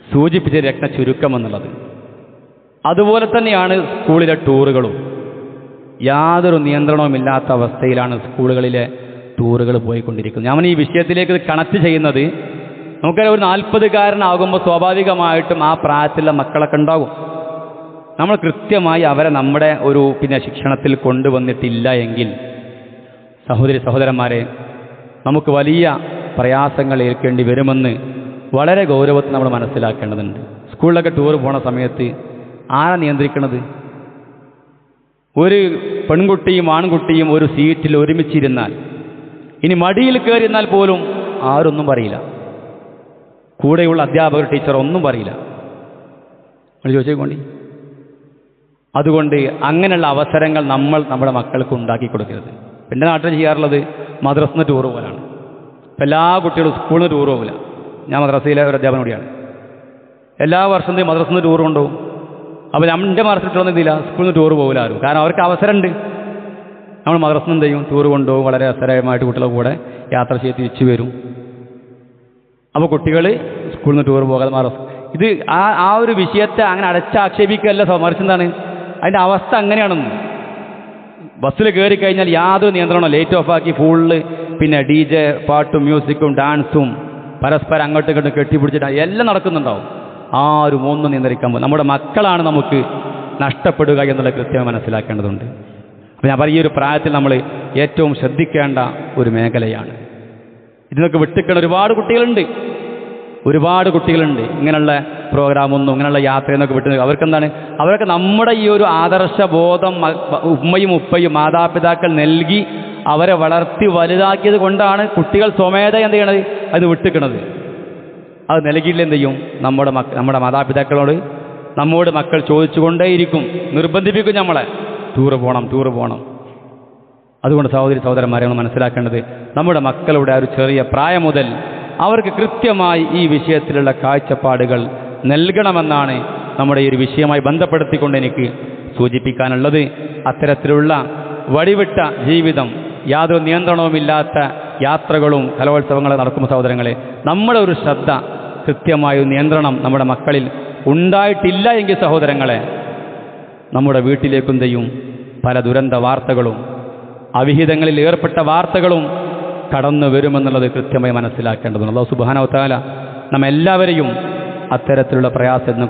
സൂചിപ്പിച്ച രത്ന ചുരുക്കം എന്നുള്ളത്. അതുപോലെ തന്നെയാണ് സ്കൂളിലെ ടൂറുകളും. യാതൊരു നിയന്ത്രണവുമില്ലാത്ത അവസ്ഥയിലാണ് സ്കൂളുകളിലെ ടൂറുകൾ പോയിക്കൊണ്ടിരിക്കുന്നത്. ഞാൻ ഈ വിഷയത്തിലേക്ക് കണക്ട് ചെയ്യുന്നത്, നമുക്കറിയാം ഒരു 40കാരനാകുമ്പോൾ സ്വാഭാവികമായിട്ടും ആ പ്രായത്തിലുള്ള മക്കളൊക്കെ ഉണ്ടാകും. നമ്മൾ കൃത്യമായി അവരെ നമ്മുടെ പിന്നെ ശിക്ഷണത്തിൽ കൊണ്ടുവന്നിട്ടില്ല എങ്കിൽ സഹോദരന്മാരെ നമുക്ക് വലിയ പ്രയാസങ്ങൾ ഏൽക്കേണ്ടി വരുമെന്ന് വളരെ ഗൗരവത്തിൽ നമ്മൾ മനസ്സിലാക്കേണ്ടതുണ്ട്. സ്കൂളിലൊക്കെ ടൂർ പോണ സമയത്ത് ആരാ നിയന്ത്രിക്കുന്നത്? ഒരു പെൺകുട്ടിയും ആൺകുട്ടിയും ഒരു സീറ്റിൽ ഒരുമിച്ചിരുന്നാൽ, ഇനി മടിയിൽ കയറിയിരുന്നാൽ പോലും ആരൊന്നും പറയില്ല. കൂടെയുള്ള അധ്യാപകർ, ടീച്ചർ ഒന്നും പറയില്ല. നിങ്ങൾ ചോദിച്ചേക്കൊണ്ടി. അതുകൊണ്ട് അങ്ങനെയുള്ള അവസരങ്ങൾ നമ്മൾ നമ്മുടെ മക്കൾക്ക് ഉണ്ടാക്കി കൊടുക്കരുത്. എൻ്റെ നാട്ടിൽ ചെയ്യാറുള്ളത് മദ്രസിൽ നിന്ന് ടൂർ പോലാണ്. ഇപ്പം എല്ലാ കുട്ടികളും സ്കൂളിൽ നിന്ന് ടൂർ പോകില്ല. ഞാൻ മദ്രസയിലെ ഒരു അധ്യാപനം കൂടിയാണ്. എല്ലാ വർഷവും മദ്രസിൽ നിന്ന് ടൂർ കൊണ്ടുപോകും. അപ്പോൾ എൻ്റെ മദ്രസയിട്ടൊന്നും ഇതില്ല, സ്കൂളിൽ നിന്ന് ടൂർ പോകില്ല ആരും. കാരണം അവർക്ക് അവസരമുണ്ട്. നമ്മൾ മദ്രസിൽ നിന്ന് എന്ത് ചെയ്യും, ടൂർ കൊണ്ടുപോകും. വളരെ രസകരമായിട്ട് കുട്ടികളുടെ കൂടെ യാത്ര ചെയ്ത് തിരിച്ചു വരും. അപ്പോൾ കുട്ടികൾ സ്കൂളിൽ നിന്ന് ടൂർ പോകാതെ ഇത് ആ ഒരു വിഷയത്തെ അങ്ങനെ അടച്ചാക്ഷേപിക്കുകയല്ല, മറിച്ചെന്താണ് അതിൻ്റെ അവസ്ഥ അങ്ങനെയാണെന്ന്. ബസ്സിൽ കയറി കഴിഞ്ഞാൽ യാതൊരു നിയന്ത്രണമോ, ലൈറ്റ് ഓഫാക്കി ഫുള്ള് പിന്നെ DJ പാട്ടും മ്യൂസിക്കും ഡാൻസും പരസ്പരം അങ്ങോട്ടും ഇങ്ങോട്ടും കെട്ടിപ്പിടിച്ചിട്ട് എല്ലാം നടക്കുന്നുണ്ടാവും. ആരും ഒന്നും നിയന്ത്രിക്കാൻ പോകും. നമ്മുടെ മക്കളാണ് നമുക്ക് നഷ്ടപ്പെടുക എന്നുള്ളത് കൃത്യമായി മനസ്സിലാക്കേണ്ടതുണ്ട്. അപ്പോൾ ഞാൻ പറയും, ഈ ഒരു പ്രായത്തിൽ നമ്മൾ ഏറ്റവും ശ്രദ്ധിക്കേണ്ട ഒരു മേഖലയാണ്. ഇതിനൊക്കെ വിട്ടിക്കുന്ന ഒരുപാട് കുട്ടികളുണ്ട് ഇങ്ങനെയുള്ള പ്രോഗ്രാമൊന്നും, ഇങ്ങനെയുള്ള യാത്രയെന്നൊക്കെ വിട്ട്. അവർക്കെന്താണ്, അവരൊക്കെ നമ്മുടെ ഈ ഒരു ആദർശബോധം ഉമ്മയും ഉപ്പയും മാതാപിതാക്കൾ നൽകി അവരെ വളർത്തി വലുതാക്കിയത് കൊണ്ടാണ് കുട്ടികൾ സ്വമേധ എന്ത് ചെയ്യണത്, അത് വിട്ടിക്കണത്. അത് നൽകിയില്ല എന്ത് ചെയ്യും, നമ്മുടെ മാതാപിതാക്കളോട് നമ്മോട് മക്കൾ ചോദിച്ചുകൊണ്ടേയിരിക്കും, നിർബന്ധിപ്പിക്കും നമ്മളെ, ടൂറ് പോകണം. അതുകൊണ്ട് സഹോദരന്മാരെ നമ്മൾ മനസ്സിലാക്കേണ്ടത്, നമ്മുടെ മക്കളുടെ ഒരു ചെറിയ പ്രായം മുതൽ അവർക്ക് കൃത്യമായി ഈ വിഷയത്തിലുള്ള കാഴ്ചപ്പാടുകൾ നൽകണമെന്നാണ് നമ്മുടെ ഈ ഒരു വിഷയവുമായി ബന്ധപ്പെടുത്തിക്കൊണ്ട് എനിക്ക് സൂചിപ്പിക്കാനുള്ളത്. അത്തരത്തിലുള്ള വഴിവിട്ട ജീവിതം, യാതൊരു നിയന്ത്രണവുമില്ലാത്ത യാത്രകളും കലോത്സവങ്ങളും നടക്കുന്ന സഹോദരങ്ങളെ, നമ്മുടെ ഒരു ശ്രദ്ധ, കൃത്യമായ നിയന്ത്രണം നമ്മുടെ മക്കളിൽ ഉണ്ടായിട്ടില്ല എങ്കിൽ സഹോദരങ്ങളെ, നമ്മുടെ വീട്ടിലേക്കും ചെയ്യും പല ദുരന്ത വാർത്തകളും അവിഹിതങ്ങളിൽ ഏർപ്പെട്ട വാർത്തകളും കടന്നു വരുമെന്നുള്ളത് കൃത്യമായി മനസ്സിലാക്കേണ്ടതുണ്ട്. അല്ലാഹു സുബ്ഹാനഹു വ തആല നമ്മെല്ലാവരെയും അത്തരത്തിലുള്ള പ്രയാസം